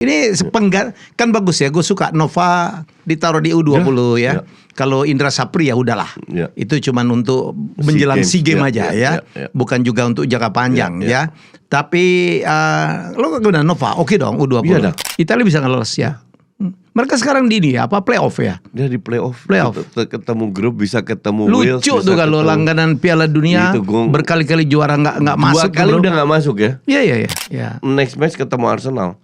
Ini sepenggal kan bagus ya. Gue suka Nova ditaruh di U20 ya. Kalau Indra Sapri ya udahlah. Itu cuman untuk menjelang SEA Games aja ya. Bukan juga untuk jangka panjang ya. Tapi lo gimana Nova? Oke dong U20. Italia bisa nggak lolos ya? Mereka sekarang di ini apa playoff ya? Dia di playoff. Ketemu grup bisa ketemu Wales. Lucu tuh kalau langganan Piala Dunia berkali-kali juara nggak masuk. 2 kali udah nggak masuk ya? Iya. Next match ketemu Arsenal.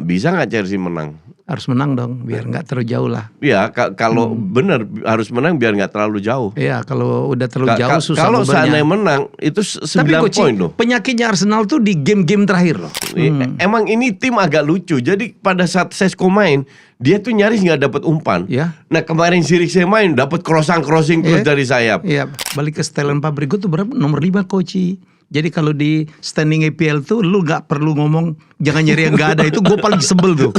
Bisa nggak Chelsea menang? Harus menang dong, biar nggak terlalu jauh lah. Iya, kalau benar harus menang biar nggak terlalu jauh. Iya, kalau udah terlalu jauh susah. Kalau seandainya menang itu 9 poin loh. Penyakitnya Arsenal tuh di game-game terakhir loh. Emang ini tim agak lucu. Jadi pada saat Sesko main, dia tuh nyaris nggak dapat umpan. Nah kemarin Sirikse main dapat crossing terus dari sayap. Iya, balik ke setelan pabrik gue tuh berapa? Nomor 5 Koci. Jadi kalau di standing EPL tuh lu gak perlu ngomong jangan nyari yang gak ada. Itu gue paling sebel tuh.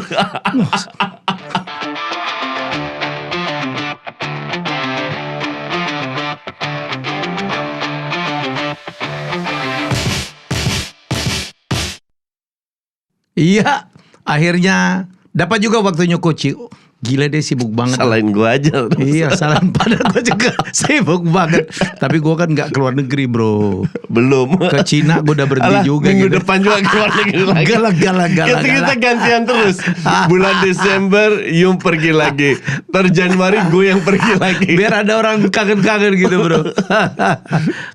Iya, akhirnya dapat juga waktunya Koci. Gila deh sibuk banget. Salahin gue aja. Iya salahin padahal gue juga sibuk banget. Tapi gue kan gak keluar negeri bro. Belum. Ke Cina gue udah berhenti juga. Minggu depan juga keluar negeri lagi. Galak. Kita gantian terus. Bulan Desember Yung pergi lagi. Januari gue yang pergi lagi. Biar ada orang kangen-kangen gitu bro.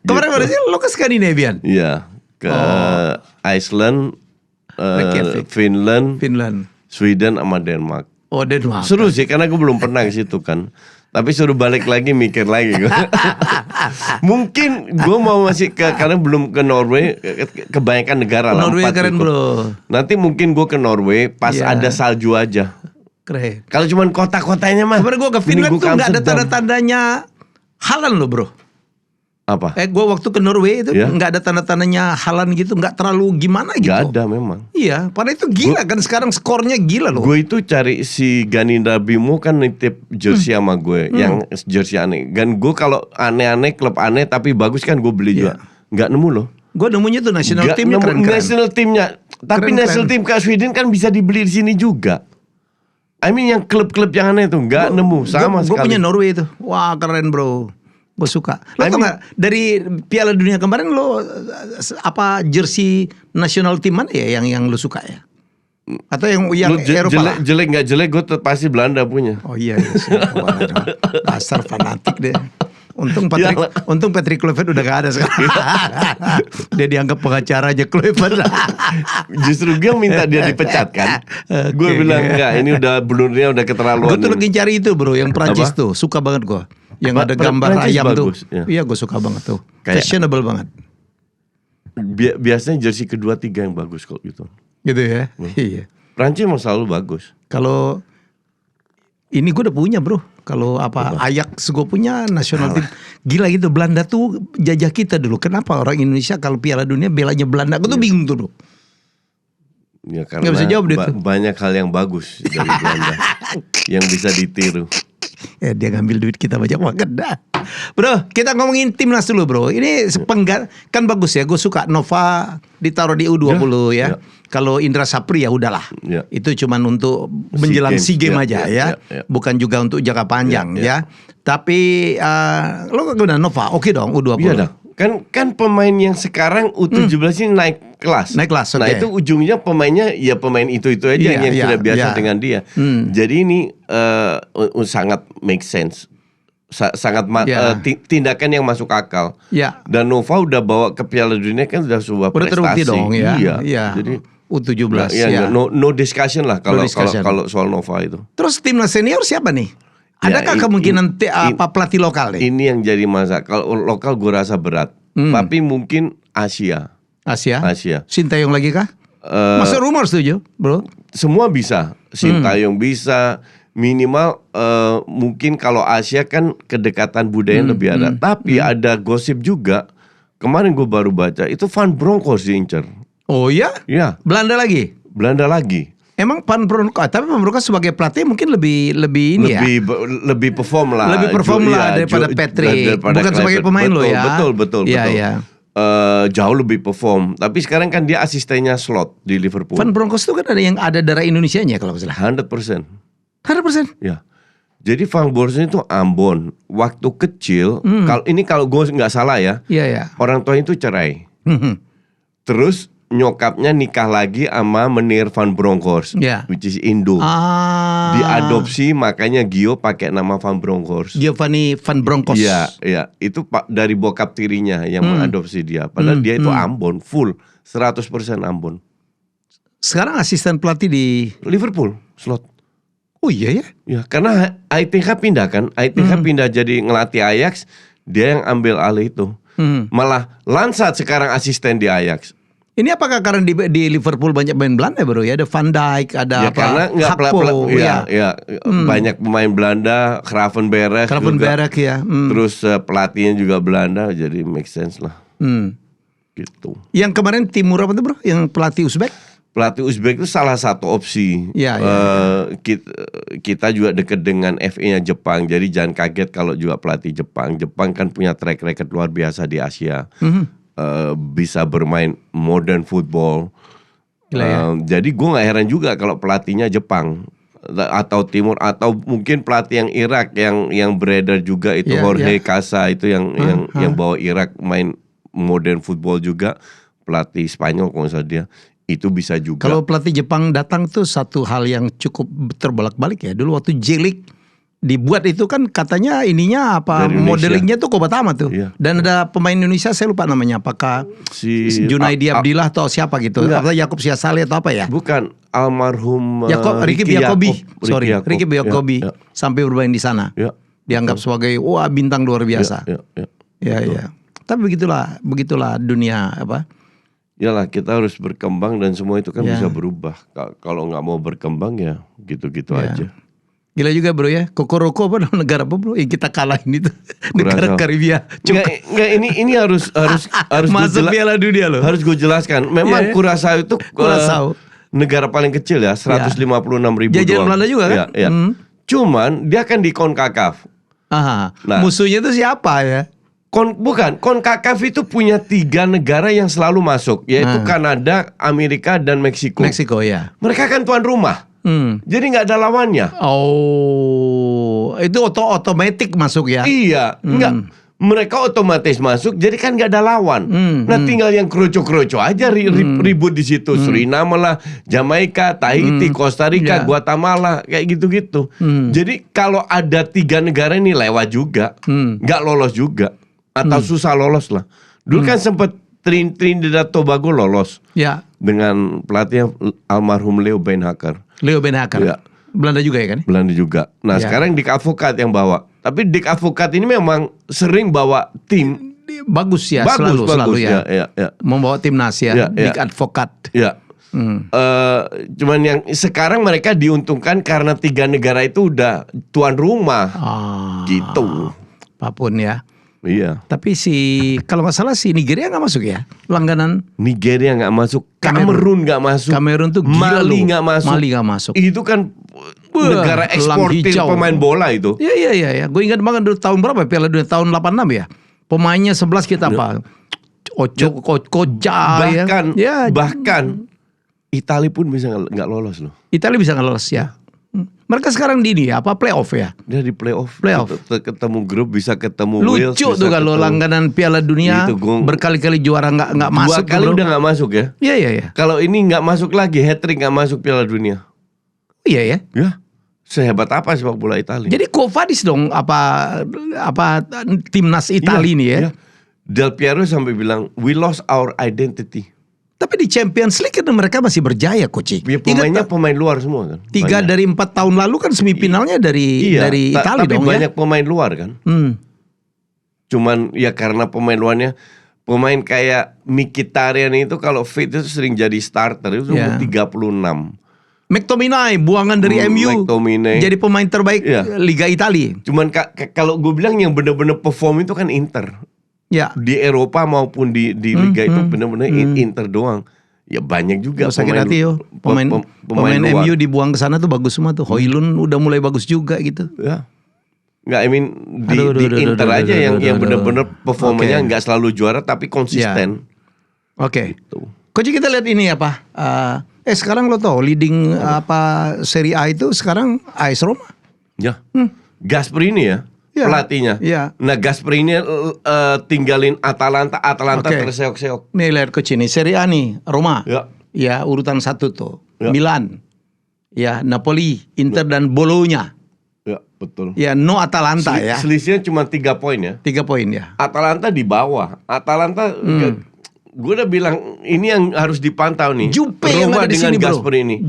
Kemarin mana sih lo ke Skandinavian? Iya. Ke Iceland, Finland, Sweden sama Denmark. Oh Denmark. Seru sih karena gue belum pernah ke situ kan. Tapi suruh balik lagi mikir lagi. Mungkin gue mau masih karena belum ke Norway. Kebanyakan negara lah. Norway keren bro. Nanti mungkin gue ke Norway pas ada salju aja. Keren. Kalau cuma kota-kotanya mah. Kemarin gue ke Finland tuh gak ada tanda-tandanya Haaland loh bro. Apa? Gue waktu ke Norway itu nggak ada tanda-tandanya Haaland gitu, nggak terlalu gimana gitu. Gak ada memang. Iya, padahal itu gila kan sekarang skornya gila loh. Gue itu cari si Ganinda Bimo kan nitip jersey sama gue, yang jersey aneh. Dan gue kalau aneh-aneh klub aneh tapi bagus kan gue beli juga. Nggak nemu loh. Gue nemunya tuh national teamnya keren-keren. National teamnya, tapi national team ke Sweden kan bisa dibeli di sini juga. I mean yang klub-klub yang aneh tuh nggak nemu sama sekali. Gue punya Norway itu, wah keren bro. Gue suka. Lo tau gak dari Piala Dunia kemarin lo apa jersey nasional tim mana ya yang lo suka ya? Atau yang Eropa lah? Jelek nggak jelek gue pasti Belanda punya. Oh iya. Dasar fanatik deh. Untung Patrick Kluivert udah gak ada sekarang. Dia dianggap pengacara aja Kluivert. Justru gue minta dia dipecat kan. Gue bilang enggak, ini udah blurnya udah keterlaluan. Gue tuh lagi cari itu bro, yang Prancis tuh suka banget gue. Yang ada gambar ayam bagus, tuh. Iya gue suka banget tuh. Fashionable banget. Biasanya jersey kedua tiga yang bagus kok gitu. Gitu ya. Iya. Prancis mau selalu bagus. Kalau ini gue udah punya bro. Kalau Ajax gue punya nasional tim. Gila gitu, Belanda tuh jajah kita dulu. Kenapa orang Indonesia kalau Piala Dunia belanya Belanda? Gue tuh bingung tuh bro. Ya karena bisa jawab banyak hal yang bagus dari Belanda yang bisa ditiru. Ya dia ngambil duit kita banyak banget dah. Bro, kita ngomongin timnas dulu bro. Ini sepenggal kan bagus ya. Gue suka Nova ditaruh di U20 ya. Kalau Indra Sapri ya udahlah. Itu cuman untuk menjelang SEA Games aja ya. Bukan juga untuk jangka panjang ya. Tapi lo gimana Nova? Oke dong U20. Iya dah. Kan pemain yang sekarang U17 ini naik kelas. Nah itu ujungnya pemainnya ya pemain itu aja yang sudah biasa dengan dia. Jadi ini sangat make sense. Sangat tindakan yang masuk akal. Dan Nova udah bawa ke Piala Dunia kan sudah sebuah prestasi. Terbukti dong ya. Iya. Jadi U17 no discussion lah kalau soal Nova itu. Terus timnas senior siapa nih? Adakah kemungkinan pelatih lokal nih? Ini yang jadi masalah. Kalau lokal gue rasa berat. Tapi mungkin Asia. Sintayong lagi kah? Masa rumor setuju bro? Semua bisa. Sintayong bisa. Minimal mungkin kalau Asia kan kedekatan budaya lebih ada. Tapi ada gosip juga. Kemarin gue baru baca. Itu Van Bronckhorst diincar. Oh iya? Iya. Belanda lagi? Emang Van Bronckhorst, tapi Van Bronckhorst sebagai pelatih mungkin lebih ini lebih perform lah. Lebih perform lah daripada Patrick. Bukan sebagai pemain lo ya. Betul. Iya. jauh lebih perform. Tapi sekarang kan dia asistennya Slot di Liverpool. Van Bronckhorst itu kan ada yang ada darah Indonesianya kalau nggak salah. 100%. 100%. Ya. Jadi Van Bronckhorst itu Ambon. Waktu kecil, kalau gue nggak salah ya, orang tuanya itu cerai. Terus nyokapnya nikah lagi sama Meneer Van Bronckhorst, which is Indo. Diadopsi, makanya Gio pakai nama Van Bronckhorst. Giovanni Van Bronckhorst. Iya. Itu dari bokap tirinya yang mengadopsi dia. Padahal dia itu Ambon, full 100% Ambon. Sekarang asisten pelatih di Liverpool, Slot. Oh iya ya? Ya, karena ITH pindah kan, pindah jadi ngelatih Ajax, dia yang ambil alih itu. Malah Lansat sekarang asisten di Ajax. Ini apakah karena di Liverpool banyak pemain Belanda bro ya? Ada Van Dijk, ada ya, apa? Karena Hakpo, banyak pemain Belanda, Gravenberch ya. Terus pelatihnya juga Belanda, jadi make sense lah. Gitu. Yang kemarin Timur apa tuh bro? Yang pelatih Uzbek? Pelatih Uzbek itu salah satu opsi. Kita juga dekat dengan FA-nya Jepang, jadi jangan kaget kalau juga pelatih Jepang. Jepang kan punya track record luar biasa di Asia, bisa bermain modern football. Jadi gue nggak heran juga kalau pelatihnya Jepang atau Timur, atau mungkin pelatih yang Irak yang beredar juga itu Jorge Casa itu yang bawa Irak main modern football juga, pelatih Spanyol kalau nggak salah dia. Itu bisa juga. Kalau pelatih Jepang datang tuh satu hal yang cukup terbolak-balik ya. Dulu waktu J-League dibuat itu kan katanya ininya apa, modelingnya tuh Kobatama tuh. Dan ada pemain Indonesia saya lupa namanya, apakah Junaidi Abdillah atau siapa gitu. Apa Yakub Siasali atau apa ya? Bukan, almarhum Ricky Biakobi sampai bermain di sana. Dianggap sebagai bintang luar biasa. Ya. Tapi begitulah dunia apa? Yalah, kita harus berkembang dan semua itu kan bisa berubah. Kalau nggak mau berkembang ya gitu-gitu aja. Gila juga bro ya. Kokoroko apa negara apa bro yang kita kalahin itu? Negara Karibia. Nggak, ini harus masuk Piala Dunia loh. Harus gue jelaskan. Memang Curaçao itu negara paling kecil ya, 156.000 Jajahan Belanda juga kan? Cuman dia kan di CONCACAF. Musuhnya itu siapa ya? CONCACAF itu punya 3 negara yang selalu masuk, yaitu Kanada, Amerika, dan Meksiko. Meksiko ya. Mereka kan tuan rumah, jadi nggak ada lawannya. Oh, itu otomatis masuk ya? Iya, nggak. Mereka otomatis masuk, jadi kan nggak ada lawan. Tinggal yang kroco-kroco aja ribut di situ. Suriname lah, Jamaika, Tahiti, Costa Rica, Guatemala, kayak gitu-gitu. Jadi kalau ada 3 negara ini lewat juga, nggak lolos juga. Atau susah lolos lah. Dulu kan sempat Trinidad Tobago lolos. Dengan pelatih almarhum Leo Beenhakker. Ya. Belanda juga ya kan? Belanda juga. Nah sekarang Dick Advocaat yang bawa. Tapi Dick Advocaat ini memang sering bawa tim. Bagus ya, selalu ya. Membawa timnas ya. Dick Advocaat. Cuman yang sekarang mereka diuntungkan karena 3 negara itu udah tuan rumah. Gitu. Apapun ya. Iya. Tapi kalau nggak salah Nigeria nggak masuk ya, langganan. Nigeria nggak masuk, Kamerun nggak masuk, Kamerun tuh gila Mali nggak masuk. Mali nggak masuk. Itu kan negara eksportir pemain bola itu. Iya. Gue ingat banget dulu tahun berapa Piala Dunia tahun 86 ya. Pemainnya 11 kita apa? Koja ya. Bahkan Italia pun bisa nggak lolos loh. Italia bisa nggak lolos ya. Mereka sekarang di ini playoff ya? Dia di playoff. Ketemu grup, bisa ketemu Wales. Lucu tuh kalau langganan Piala Dunia berkali-kali juara nggak masuk. 2 kali udah nggak masuk ya? Iya. Kalau ini nggak masuk lagi, hat-trick nggak masuk Piala Dunia. Iya ya? Ya. Sehebat apa sepak bola Italia? Jadi Kovadis dong apa timnas Italia ini ya? Iya. Del Piero sampai bilang we lost our identity. Tapi di Champions League kan mereka masih berjaya, Coach. Ya, pemainnya pemain luar semua kan. 3 dari 4 tahun lalu kan semifinalnya dari Italia dong ya. Tapi banyak pemain luar kan. Cuman ya karena pemain luarnya, pemain kayak Mkhitaryan itu kalau fit itu sering jadi starter itu umur 36. McTominay buangan dari MU. Jadi pemain terbaik Liga Italia. Cuman kalau gue bilang yang benar-benar perform itu kan Inter. Ya. Di Eropa maupun di Liga itu benar-benar Inter doang. Ya banyak juga pemain MU dibuang ke sana tuh bagus semua tuh. Højlund udah mulai bagus juga gitu. Ya. Nggak, I mean di Inter aja yang benar-benar performanya nggak selalu juara tapi konsisten. Oke. Gitu. Coach, kita lihat ini apa? Sekarang lo tau leading Serie A itu sekarang AS Roma. Ya. Gasperini ya. Pelatihnya. Nah, Gasperini tinggalin Atalanta terseok-seok. Nih lihat Coach ini Serie A nih, Roma. Ya, urutan 1 tuh. Milan. Ya, Napoli, Inter dan Bologna. Ya, betul. Ya, no Atalanta ya. Selisihnya cuma 3 poin ya. 3 poin ya. Atalanta di bawah. Atalanta gue udah bilang ini yang harus dipantau nih. Juve yang ada di sini, bro.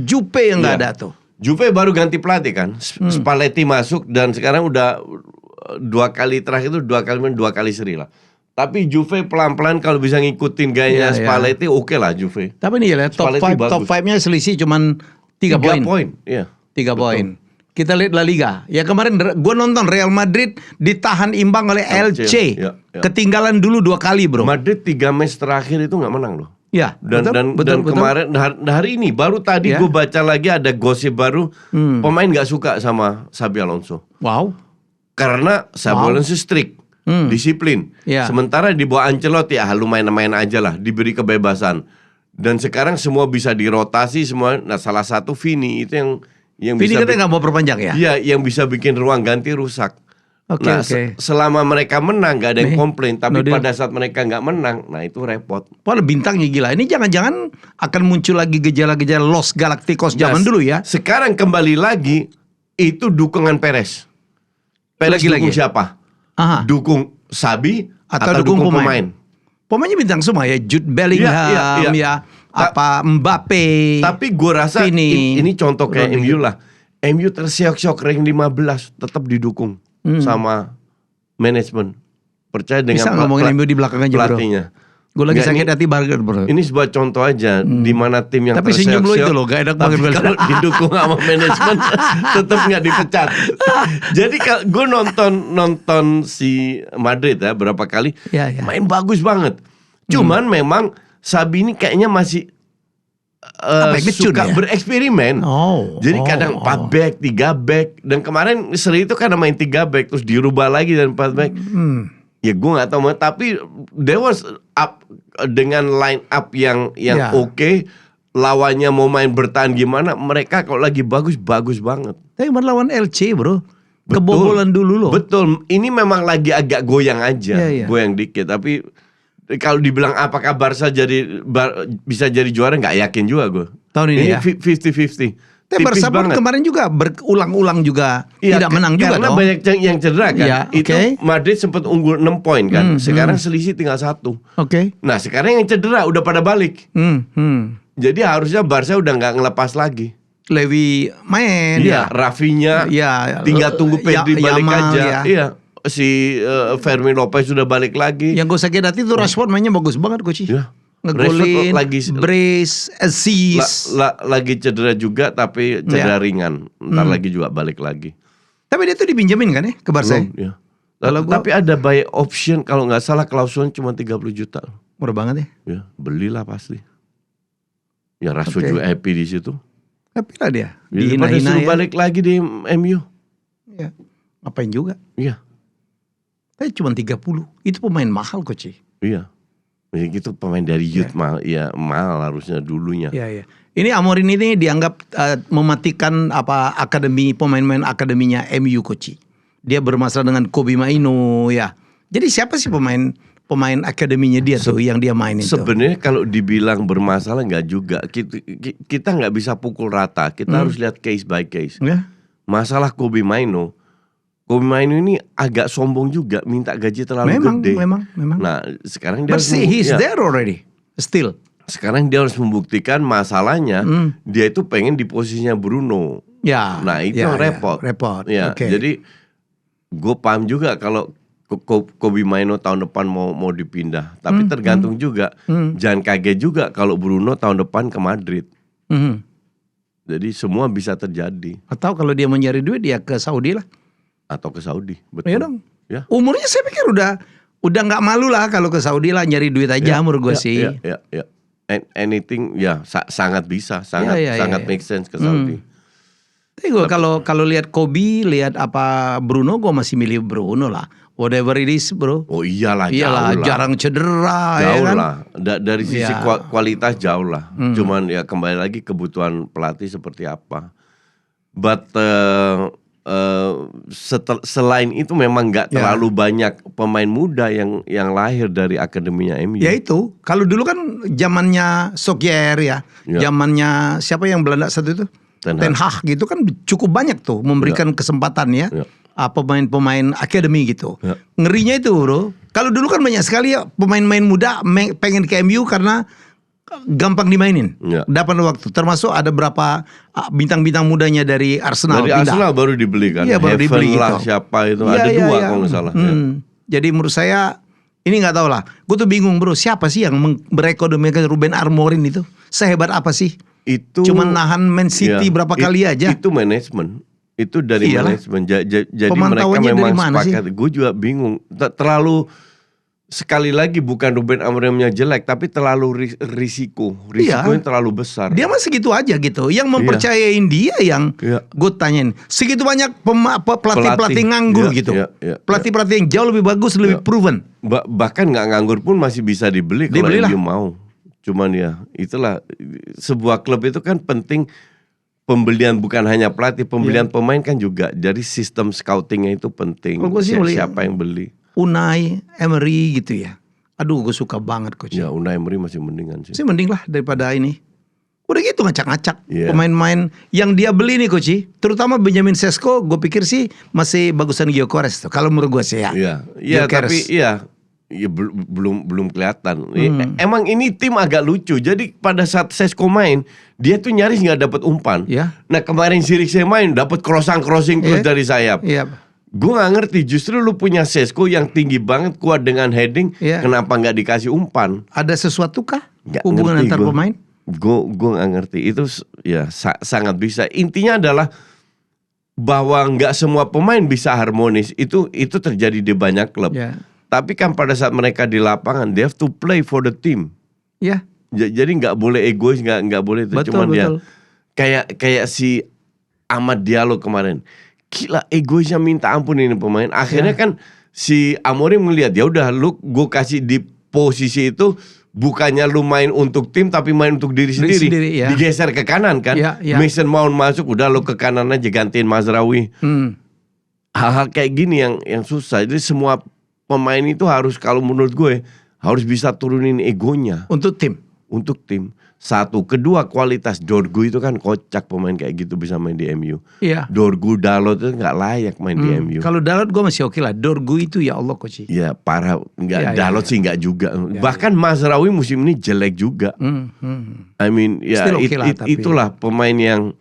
Juve yang nggak ada tuh. Juve baru ganti pelatih kan. Spalletti masuk dan sekarang udah 2 kali terakhir itu 2 kali seri lah. Tapi Juve pelan-pelan kalau bisa ngikutin gayanya Spalletti oke lah Juve. Tapi nih ya top 5-nya selisih cuman 3 poin. Iya. 3 poin. Kita lihat La Liga. Ya kemarin gue nonton Real Madrid ditahan imbang oleh Elche. Ketinggalan dulu 2 kali, bro. Madrid 3 match terakhir itu nggak menang loh. Ya, dan kemarin hari ini baru tadi gue baca lagi ada gosip baru pemain nggak suka sama Xabi Alonso. Wow. Karena Xabi Alonso strict, disiplin. Sementara di bawah Ancelotti lu main-main aja lah, diberi kebebasan. Dan sekarang semua bisa dirotasi semua. Nah, salah satu Vini itu yang Vini katanya nggak mau perpanjang ya? Iya, yang bisa bikin ruang ganti rusak. Selama mereka menang nggak ada yang komplain, tapi pada saat mereka nggak menang, nah itu repot. Padahal bintangnya gila. Ini jangan-jangan akan muncul lagi gejala-gejala Los Galacticos zaman dulu ya? Sekarang kembali lagi itu dukungan Perez. Perez dukung siapa? Dukung Xabi atau dukung pemain? Pemainnya bintang semua ya, Jude Bellingham Mbappe. Tapi gue rasa ini contoh kayak MU lah. MU terseok-seok rank 15 tetap didukung sama manajemen. Percaya dengan bisa ngomongin MU di belakang aja, pelatihnya. Gue lagi sakit hati banget, bro. Ini sebuah contoh aja di mana tim yang tapi senyum lo itu loh, gak enak banget. Tapi kalau didukung sama manajemen tetap nggak dipecat. Jadi kalau gue nonton si Madrid ya berapa kali, main bagus banget. Cuman memang Xabi ini kayaknya masih suka bereksperimen. Jadi kadang 4 back, 3 back. Dan kemarin seri itu karena main 3 back terus dirubah lagi dan 4 back. Ya gue gak tahu, tapi there was up dengan line up yang oke. Lawannya mau main bertahan gimana, mereka kalau lagi bagus banget. Tapi lawan Elche, bro. Kebobolan dulu loh. Betul, ini memang lagi agak goyang aja. Goyang dikit, tapi kalau dibilang apakah Barca bisa jadi juara, nggak yakin juga gue. Tahun ini ya 50-50. Tapi Barca kemarin juga berulang-ulang juga tidak menang juga. Karena banyak yang cedera kan. Itu Madrid sempat unggul 6 poin kan. Sekarang selisih tinggal 1. Nah sekarang yang cedera udah pada balik. Jadi harusnya Barca udah nggak ngelepas lagi. Levi main. Rafinya. Tinggal tunggu Pedri balik aja. Si Fermin Lopez sudah balik lagi. Yang gue sakit hati itu Rashford mainnya bagus banget, Coach. Ngegolin, brace, assist. Lagi cedera juga tapi cedera ringan. Ntar lagi juga balik lagi. Tapi dia tuh dipinjemin kan ya ke Barca? Tapi ada buy option kalau nggak salah klausulnya cuma 30 juta. Murah banget ya? Ya, belilah pasti. Ya Rashford juga happy di situ. Happy lah dia. Daripada suruh balik lagi di MU. Ya, ngapain juga? Iya. Tapi cuma 30. Itu pemain mahal, Coach. Iya. Itu pemain dari youth mahal. Ya mahal harusnya dulunya. Iya. Ini Amorim ini dianggap mematikan akademi pemain-pemain akademinya MU, Coach. Dia bermasalah dengan Kobe Maino ya. Jadi siapa sih pemain akademinya dia tuh yang dia mainin tuh? Sebenarnya kalau dibilang bermasalah nggak juga. Kita nggak bisa pukul rata. Kita harus lihat case by case. Masalah Kobe Maino ini agak sombong juga, minta gaji terlalu gede. Memang. Nah, sekarang dia he's there already. Still. Sekarang dia harus membuktikan masalahnya. Dia itu pengen di posisinya Bruno. Nah, itu repot. Jadi gue paham juga kalau Kobe Maino tahun depan mau dipindah. Tapi tergantung juga. Jangan kaget juga kalau Bruno tahun depan ke Madrid. Jadi semua bisa terjadi. Atau kalau dia mau nyari duit dia ke Saudi lah. Atau ke Saudi, betul. Iya dong. Umurnya saya pikir udah nggak malu lah kalau ke Saudi lah nyari duit aja menurut gue sih. Anything sangat bisa, sangat make sense ke Saudi. Tapi gue kalau lihat Kobe, lihat apa Bruno, gue masih milih Bruno lah. Whatever it is, bro. Oh iyalah, jarang cedera. Jauh ya kan? lah. Dari sisi kualitas jauh lah. Cuman ya kembali lagi kebutuhan pelatih seperti apa. But selain itu memang nggak terlalu banyak pemain muda yang lahir dari akademinya MU. Ya itu. Kalau dulu kan zamannya Solskjaer ya. Zamannya siapa yang Belanda satu itu? Ten Hag gitu kan cukup banyak tuh memberikan kesempatan ya. Pemain-pemain akademi gitu. Ngerinya itu, bro. Kalau dulu kan banyak sekali ya pemain-pemain muda pengen ke MU karena gampang dimainin. Dapat waktu. Termasuk ada berapa bintang-bintang mudanya dari Arsenal. Dari Arsenal baru dibeli kan. Iya, baru dibeli lah itu. Siapa itu. Ada dua kalau nggak salah. Jadi menurut saya ini nggak tahu lah. Gue tuh bingung, bro. Siapa sih yang merekonomikan Ruben Amorim itu? Sehebat apa sih? Itu cuma nahan Man City berapa kali aja. Itu manajemen. Itu dari manajemen. Jadi mereka memang sepakat. Gue juga bingung. Terlalu sekali lagi bukan Ruben Amorimnya jelek, tapi terlalu risiko. Risikonya terlalu besar. Dia mah segitu aja gitu. Yang mempercayain dia yang gue tanyain. Segitu banyak pelatih nganggur gitu. Pelatih-pelatih yang jauh lebih bagus, lebih proven. Bahkan nggak nganggur pun masih bisa dibeli kalau dia mau. Cuman ya itulah, sebuah klub itu kan penting. Pembelian bukan hanya pelatih, pembelian pemain kan juga. Jadi sistem scoutingnya itu penting. Siapa yang beli? Unai Emery gitu ya. Aduh, gue suka banget coach. Ya Unai Emery masih mendingan sih. Mending lah daripada ini. Udah gitu ngacak-ngacak. Pemain-pemain yang dia beli nih coach. Terutama Benjamin Sesko, gue pikir sih masih bagusan Gyökeres tuh. Kalau menurut gue sih ya. Iya tapi belum kelihatan. Emang ini tim agak lucu. Jadi pada saat Sesko main, dia tuh nyaris nggak dapat umpan. Nah kemarin Zirkzee main dapat crossing terus dari sayap. Gue nggak ngerti. Justru lu punya Sesko yang tinggi banget, kuat dengan heading, kenapa nggak dikasih umpan? Ada sesuatu kah hubungan antar pemain? Gue nggak ngerti. Itu ya sangat bisa. Intinya adalah bahwa nggak semua pemain bisa harmonis. Itu terjadi di banyak klub. Tapi kan pada saat mereka di lapangan, they have to play for the team. Jadi nggak boleh egois, nggak boleh itu. Cuman dia kayak si Amad Diallo kemarin, gila egoisnya minta ampun ini pemain. Akhirnya kan si Amorim ngelihat, ya udah lu gue kasih di posisi itu, bukannya lu main untuk tim tapi main untuk diri sendiri. Digeser ke kanan kan. Mason Mount masuk, udah lu ke kanan aja gantiin Mazraoui. Hal-hal kayak gini yang susah. Jadi semua pemain itu harus, kalau menurut gue, harus bisa turunin egonya. Untuk tim. Satu. Kedua, kualitas. Dorgu itu kan kocak pemain kayak gitu bisa main di MU. Dorgu, Dalot itu gak layak main di MU. Kalau Dalot gue masih oke lah. Dorgu itu ya Allah coach. Ya parah. Dalot sih gak juga. Bahkan Mazraoui musim ini jelek juga. I mean ya itulah pemain yang...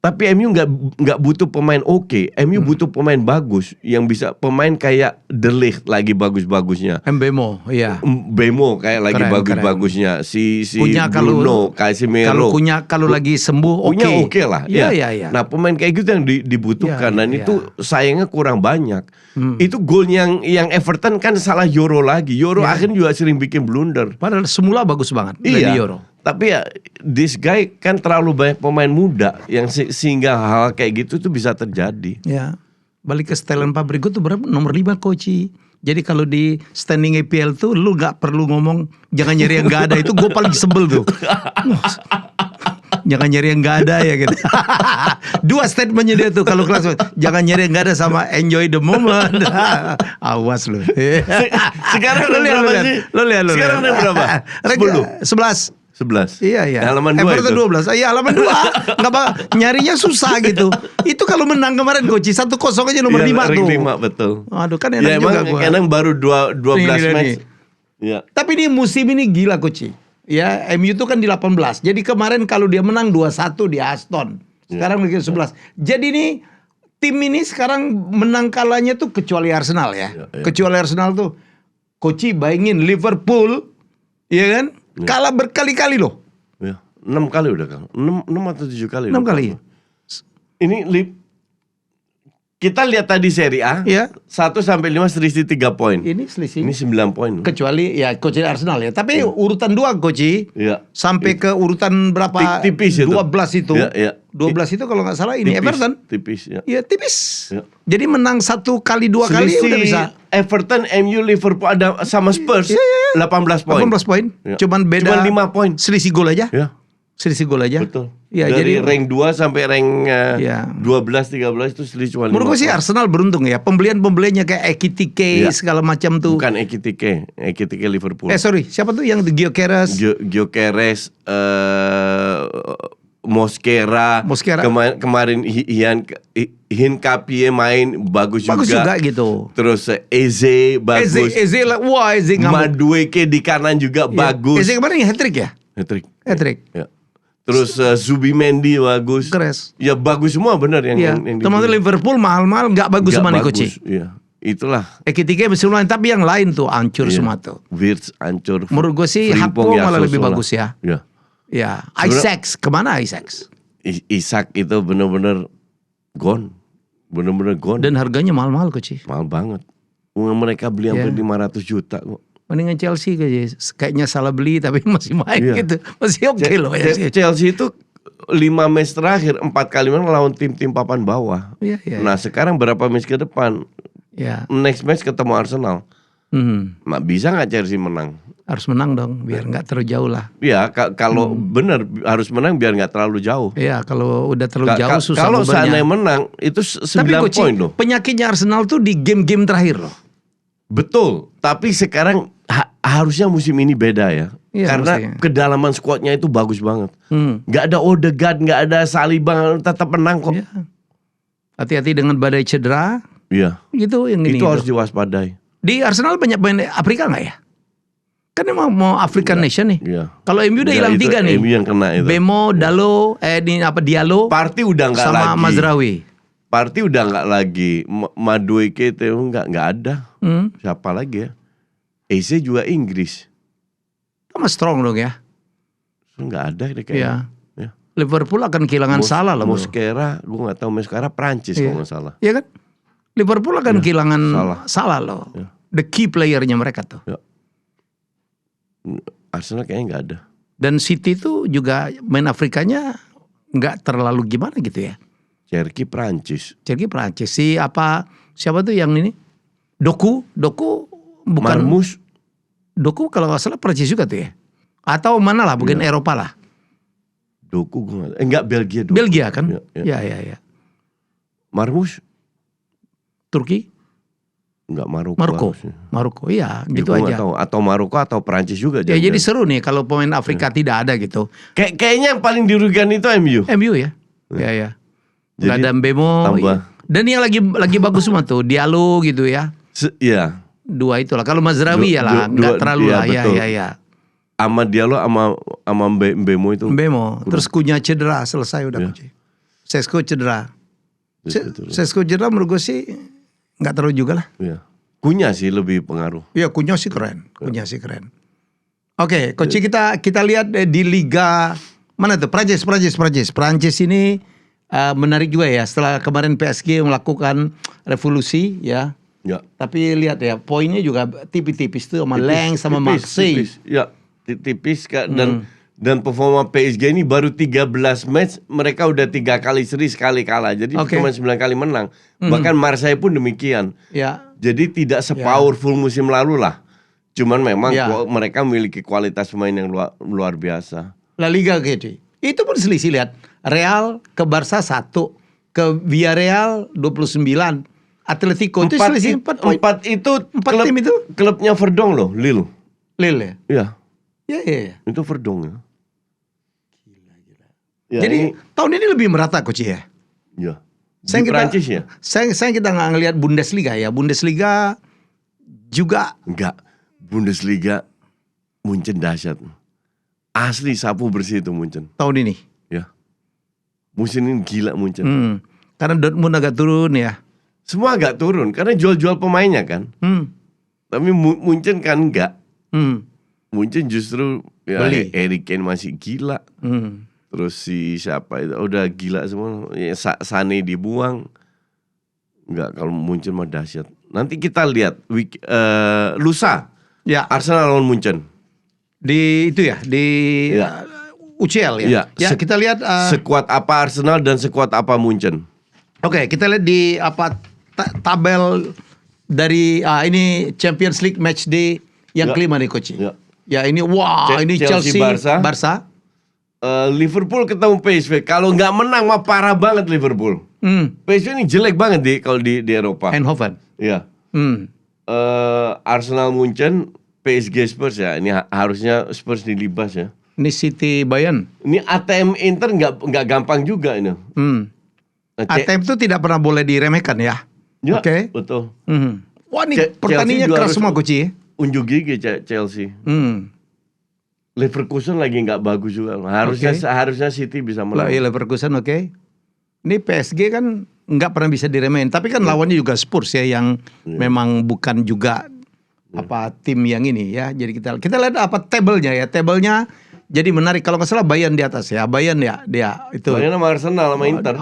Tapi MU nggak butuh pemain oke. MU butuh pemain bagus yang bisa, pemain kayak De Ligt lagi bagus-bagusnya. Mbemo, Mbemo kayak lagi bagus-bagusnya. Si Bruno, Casemiro. Kalau lagi sembuh oke lah. Nah pemain kayak gitu yang dibutuhkan. Dan itu sayangnya kurang banyak. Itu gol yang Everton kan salah Yoro lagi. Yoro akhirnya juga sering bikin blunder. Padahal semula bagus banget dari Yoro. Tapi ya this guy kan terlalu banyak pemain muda yang sehingga hal kayak gitu tuh bisa terjadi. Balik ke setelan pabrik gue tuh berapa? Nomor 5 coach. Jadi kalau di standing EPL tuh lu gak perlu ngomong jangan nyari yang gak ada. Itu gue paling sebel tuh. Jangan nyari yang gak ada ya gitu. Dua statementnya dia tuh kalau kelas. Jangan nyari yang gak ada sama enjoy the moment. Awas lu. Sekarang lu lihat sih? Sekarang ada berapa? 11. Iya. Halaman 2 Everton 12. Iya halaman 2. Nyarinya susah gitu. Itu kalau menang kemarin coach 1-0 aja nomor 5 tuh. 5 betul. Aduh kan enak juga gua. Emang baru 12 match. Tapi ini musim ini gila coach. Ya, MU itu kan di 18. Jadi kemarin kalau dia menang 2-1 di Aston. Sekarang lagi 11. Jadi ini tim ini sekarang menang kalahnya tuh kecuali Arsenal ya. Kecuali Arsenal tuh coach bayangin Liverpool, ya kan? Kalah berkali-kali loh. 6 kali udah Kang. 6 atau 7 kali. 6 kali. Ini Kita lihat tadi Serie A, 1 sampai 5 selisih 3 poin. Ini selisih. Ini 9 poin. Kecuali ya coach Arsenal ya. Tapi urutan 2 coach. Sampai ke urutan berapa? Tipis itu. 12 itu. 12 itu kalau nggak salah ini tipis, Everton. Tipis ya. Iya, tipis. Jadi menang 1 kali 2 kali udah bisa. Everton, MU, Liverpool ada sama Spurs. 18 poin. 18 poin. Cuman beda. Cuman 5 poin. Selisih gol aja. Selisih gol aja. Betul. Ya, dari jadi rank 2 sampai rank 12-13 itu selisih cuma 5. Menurut gue sih Arsenal beruntung ya. Pembeliannya kayak Ekitike segala macam tuh. Bukan Ekitike Liverpool. Sorry, siapa tuh yang Gyökeres? Gyökeres, Mosquera. Kemarin Hinkapie main bagus juga. Bagus juga gitu. Terus Eze bagus. Eze Madueke di kanan juga bagus. Eze kemarin hat-trick ya? Hat-trick. Ya. Terus Zubimendi bagus. Keres. Ya bagus semua benar yang teman-teman Liverpool mahal-mahal nggak bagus semua nih coach. Iya. Itulah. Ekitike masih lumayan, tapi yang lain tuh hancur semua tuh. Wirtz hancur. Menurut gue sih Hakpo malah lebih bagus ya. Iya. Ya, Isaacs kemana Isaacs? Isak itu benar-benar gone. Benar-benar gone. Dan harganya mahal-mahal coach. Mahal banget. Mereka beli sampai 500 juta kok. Mendingan Chelsea kayaknya salah beli tapi masih main gitu. Masih oke loh ya. Chelsea itu 5 match terakhir 4 kali menang lawan tim-tim papan bawah. Nah sekarang berapa match ke depan? Next match ketemu Arsenal. Bisa nggak Chelsea menang? Harus menang dong biar nggak terlalu jauh lah. Iya kalau benar harus menang biar nggak terlalu jauh. Iya kalau udah terlalu jauh susah. Kalau seandainya menang itu 9 poin loh. Penyakitnya Arsenal tuh di game-game terakhir loh. Betul, tapi sekarang harusnya musim ini beda ya. Karena kedalaman skuadnya itu bagus banget. Gak ada Odegaard, gak ada Saliba, tetap menang kok. Hati-hati dengan badai cedera. Iya. Gitu yang ini. Itu harus diwaspadai. Di Arsenal banyak pemain Afrika nggak ya? Kan emang mau African Nation nih. Kalau MU udah hilang 3 nih. MU yang kena itu. Bemo, Dalo, Diallo. Partey udah nggak lagi. Sama Mazraoui. Partey udah nggak lagi. Madueke itu nggak ada. Siapa lagi ya? Eze juga Inggris. Sama strong dong ya. Nggak ada deh kayaknya. Ya. Liverpool akan kehilangan Salah loh. Mosquera, gue nggak tahu Mosquera Prancis kalau nggak salah. Iya kan? Liverpool akan kehilangan Salah loh. The key playernya mereka tuh. Arsenal kayaknya nggak ada. Dan City tuh juga main Afrikanya nggak terlalu gimana gitu ya. Cherki Prancis. Siapa tuh yang ini? Doku bukan. Marmus. Doku kalau nggak salah Prancis juga tuh ya. Atau mana lah, bukan Eropa lah. Doku gue enggak Belgia. Doku. Belgia kan? Ya. Marmus. Turki. Enggak Maroko, iya gitu aja. Tahu. Atau Maroko atau Prancis juga. Ya jadi seru nih kalau pemain Afrika tidak ada gitu. Kayaknya yang paling dirugikan itu MU. MU ya. Ya. Gak ada Bemo. Dan yang lagi bagus semua tuh Diallo gitu ya. Iya. 2 itulah. Kalau Mazraoui ya lah, nggak terlalu lah. Ya. Sama Diallo sama Bemo itu. Terus Cunha cedera, selesai udah. Sesko cedera. Sesko cedera menurut gue sih nggak terlalu juga lah. Iya. Cunha sih lebih pengaruh. Iya, Cunha sih keren. Oke, coach kita lihat di liga mana tuh? Prancis ini menarik juga ya. Setelah kemarin PSG melakukan revolusi ya. Tapi lihat ya, poinnya juga tipis-tipis tuh sama Lens sama Marseille. Tipis dan performa PSG ini baru 13 match mereka udah 3 kali seri, sekali kalah. Jadi cuma 9 kali menang. Bahkan Marseille pun demikian. Jadi tidak sepowerful musim lalu lah. Cuman memang mereka memiliki kualitas pemain yang luar biasa. La Liga gitu. Itu pun selisih, lihat. Real ke Barca 1, ke Villarreal 29. Atletico itu selisih 4 poin. 4 tim itu klubnya Verdong loh, Lille ya? Iya. Itu Verdong ya. Gila. Jadi tahun ini lebih merata coach ya? Iya. Prancis ya? Saya kita nggak ngelihat Bundesliga ya. Bundesliga juga enggak. Bundesliga Munchen dahsyat. Asli sapu bersih itu Munchen. Tahun ini? Ya. Musim ini gila Munchen. Karena Dortmund agak turun ya. Semua agak turun karena jual-jual pemainnya kan. Tapi Munchen kan enggak. Munchen justru ya Harry Kane masih gila. Terus si siapa itu udah gila semua. Ya, Sané dibuang. Enggak, kalau Munchen mah dahsyat. Nanti kita lihat lusa. Ya. Arsenal lawan Munchen. Di itu ya, di UCL ya. Ya, kita lihat sekuat apa Arsenal dan sekuat apa Munchen. Oke, kita lihat di tabel dari ini Champions League match day yang kelima nih coach. Ya ini ini Chelsea Barca. Liverpool ketemu PSV. Kalau nggak menang mah parah banget Liverpool. PSV ini jelek banget kalau di Eropa. Eindhoven. Iya. Arsenal Munchen, PSG Spurs ya. Ini harusnya Spurs dilibas ya. Ini City Bayern. Ini ATM Inter nggak gampang juga ini. ATM itu tidak pernah boleh diremehkan ya. Ya, okay. Betul. Wah ini pertandingannya keras semua coach. Unjuk gigi Chelsea. Leverkusen lagi nggak bagus juga. Harusnya City bisa menang. Leverkusen oke. Ini PSG kan nggak pernah bisa diremehin. Tapi kan lawannya juga Spurs ya yang memang bukan juga tim yang ini ya. Jadi kita lihat tablenya ya. Tablenya jadi menarik. Kalau nggak salah Bayern di atas ya. Bayern ya dia itu. Bayern sama Arsenal sama Inter.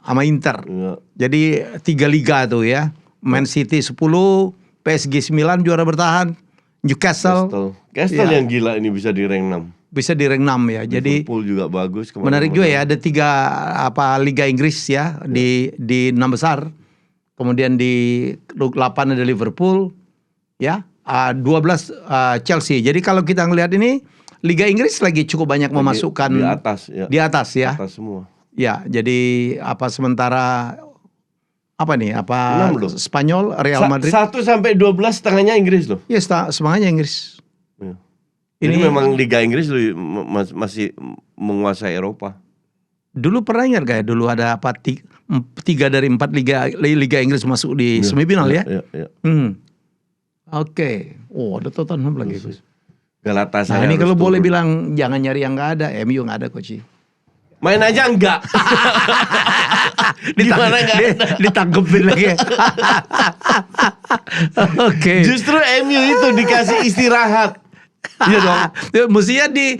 Sama Inter. Ya. Jadi 3 liga tuh ya. Man City 10, PSG 9 juara bertahan. Newcastle yang gila ini bisa di rank 6. Bisa di rank 6 ya. Jadi Liverpool juga bagus. Menarik juga ya. Ada 3 liga Inggris ya di 6 besar. Kemudian di 8 ada Liverpool ya. 12 Chelsea. Jadi kalau kita ngelihat ini Liga Inggris lagi cukup banyak memasukkan di atas ya. Di atas ya. Atas semua. Ya, jadi sementara Spanyol, Real Madrid 1 sampai 12 setengahnya Inggris loh. Iya, setengahnya Inggris. Ya. Ini memang Liga Inggris masih menguasai Eropa. Dulu pernah ingat gak ya? Dulu ada 3 dari 4 Liga Inggris masuk di semifinal ya? Iya. Oke. Ada Tottenham lagi. Galatasaray. Nah ini kalau boleh bilang jangan nyari yang nggak ada, MU nggak ada coach. Main aja enggak. Gimana enggak ada? Ditangkepin lagi. Oke. Justru MU itu dikasih istirahat. Iya dong. Mestinya di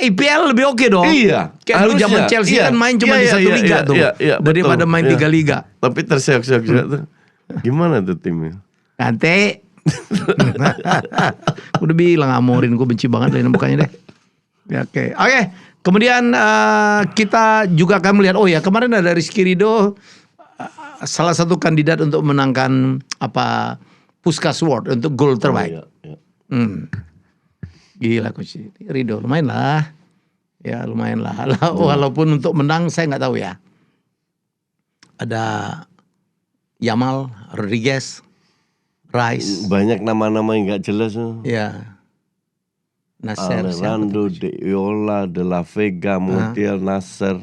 IPL lebih oke dong. Iya. Kayak dulu zaman Chelsea kan main cuma di 1 liga tuh. Daripada main 3 liga. Tapi terseok-seok juga tuh. Gimana tuh timnya? Nanti. Udah bilang Amorin, gue benci banget dari mukanya deh. Oke. Kemudian kita juga akan melihat, kemarin ada Rizky Ridho, salah satu kandidat untuk menangkan Puskás Award untuk gol terbaik. Gila coach Ridho, lumayan lah. Ya lumayan lah. Walaupun untuk menang saya nggak tahu ya. Ada Yamal, Rodriguez, Rice. Banyak nama-nama yang nggak jelas. Ya. Nasser, Alejandro, De Iola, De La Vega, Montiel, Nasser.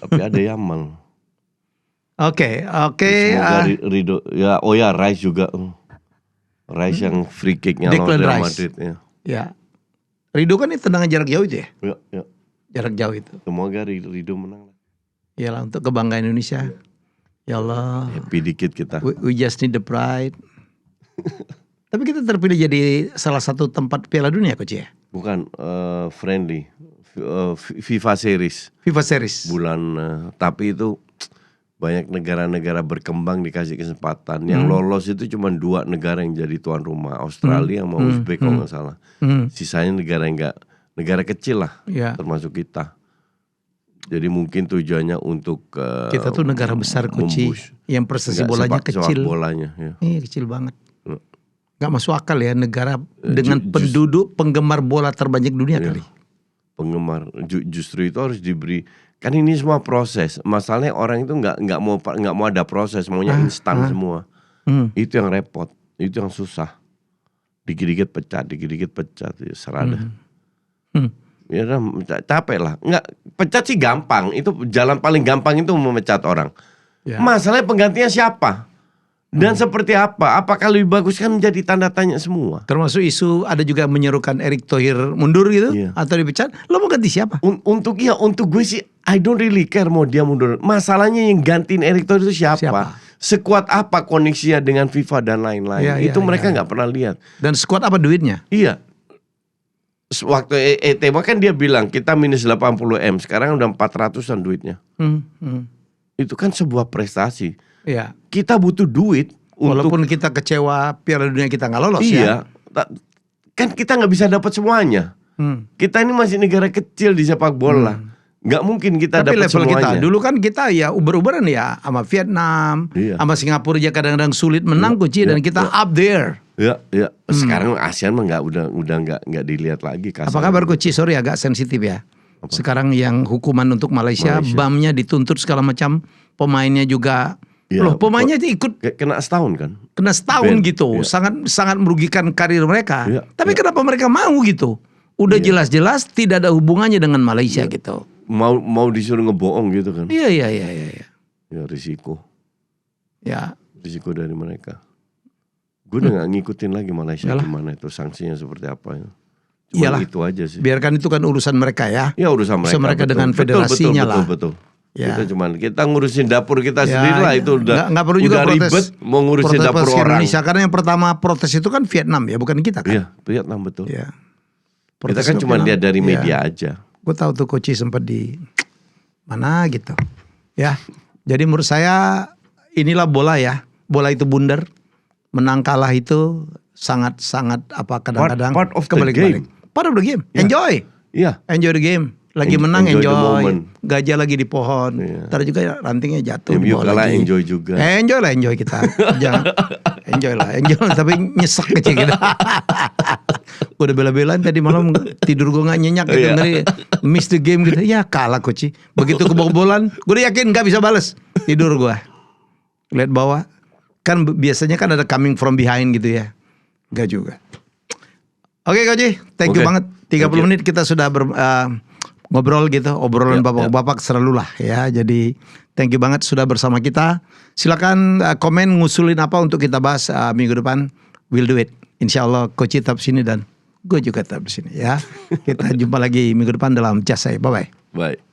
Tapi ada Yamal. Oke. Semoga Ridho. Ya, Rice juga. Rice yang free kicknya lawan Real Madrid. Ya. Ridho kan ini tendangan jarak jauh itu ya? Ya. Jarak jauh itu. Semoga Ridho menang. Iyalah untuk kebanggaan Indonesia. Ya Allah. Happy dikit kita. We just need the pride. Tapi kita terpilih jadi salah satu tempat Piala Dunia coach ya? Bukan, friendly. FIFA Series. FIFA Series. Tapi itu banyak negara-negara berkembang dikasih kesempatan. Yang lolos itu cuma 2 negara yang jadi tuan rumah. Australia sama Uzbek kalau nggak salah. Sisanya negara kecil lah, termasuk kita. Jadi mungkin tujuannya untuk kita tuh negara besar coach, yang persesi bolanya kecil. Bolanya, ya. Kecil banget. Gak masuk akal ya negara dengan penduduk penggemar bola terbanyak dunia kali. Penggemar justru itu harus diberi. Kan ini semua proses. Masalahnya orang itu nggak mau ada proses, maunya instan semua. Itu yang repot, itu yang susah. Dikit-dikit pecat, ya serada. Ya udah capek lah. Nggak, pecat sih gampang. Itu jalan paling gampang itu memecat orang. Masalahnya penggantinya siapa? Dan seperti apa? Apakah lebih bagus kan menjadi tanda tanya semua. Termasuk isu ada juga menyerukan Erick Thohir mundur gitu atau dipecat. Lo mau ganti siapa? Untuk gue sih I don't really care mau dia mundur. Masalahnya yang gantiin Erick Thohir itu siapa? Sekuat apa koneksinya dengan FIFA dan lain-lain. Itu mereka nggak pernah lihat. Dan sekuat apa duitnya? Iya. Waktu ETMA kan dia bilang kita minus 80 M. Sekarang udah 400-an duitnya. Itu kan sebuah prestasi. Iya. Kita butuh duit. Walaupun kita kecewa Piala Dunia kita nggak lolos ya. Kan kita nggak bisa dapat semuanya. Kita ini masih negara kecil di sepak bola. Nggak mungkin kita dapat semuanya. Tapi level kita dulu kan kita ya uber-uberan ya sama Vietnam, sama Singapura aja kadang-kadang sulit menang Coach, dan kita up there. Ya. Sekarang ASEAN mah udah nggak dilihat lagi. Apa kabar Coach? Sorry agak sensitif ya. Sekarang yang hukuman untuk Malaysia. BAM-nya dituntut segala macam, pemainnya juga. Loh, pemainnya ikut kena setahun kan? Kena setahun gitu. Sangat merugikan karir mereka. Tapi kenapa mereka mau gitu? Udah jelas-jelas tidak ada hubungannya dengan Malaysia gitu. Mau disuruh ngebohong gitu kan? Iya. Ya risiko. Ya. Risiko dari mereka. Gue udah gak ngikutin lagi Malaysia gimana itu, sanksinya seperti apa ya. Cuma itu aja sih. Biarkan itu kan urusan mereka ya. Ya urusan mereka. Mereka dengan federasinya lah. Betul. Ya. Kita ngurusin dapur kita sendiri lah, itu udah nggak perlu juga udah protes, ribet mau ngurusin dapur orang. Indonesia, karena yang pertama protes itu kan Vietnam ya, bukan kita kan. Iya, Vietnam betul. Ya. Kita kan cuma lihat dari media aja. Gue tahu tuh Coach sempat di mana gitu. Ya. Jadi menurut saya inilah bola ya. Bola itu bundar. Menang kalah itu sangat-sangat kadang-kadang part of the game. Part of the game. Enjoy. Iya. Enjoy the game. Lagi menang enjoy. Gajah lagi di pohon. Ntar juga rantingnya jatuh. MU kalah enjoy juga. Enjoy lah, enjoy kita. Jangan enjoy lah, tapi nyesek kecil gitu. Udah bela-belain tadi malam tidur gue gak nyenyak gitu. Miss the game gitu. Ya kalah Coach. Begitu kebobolan, gue udah yakin gak bisa bales. Tidur gue. Lihat bawah. Kan biasanya kan ada coming from behind gitu ya. Gak juga. Oke Coach, thank you banget. 30 menit kita sudah ngobrol gitu, obrolan bapak-bapak selalu lah ya. Jadi thank you banget sudah bersama kita. Silakan komen ngusulin apa untuk kita bahas minggu depan. We'll do it. Insya Allah Coach tetap sini dan gue juga tetap sini ya. Kita jumpa lagi minggu depan dalam Just Say. Bye bye. Bye.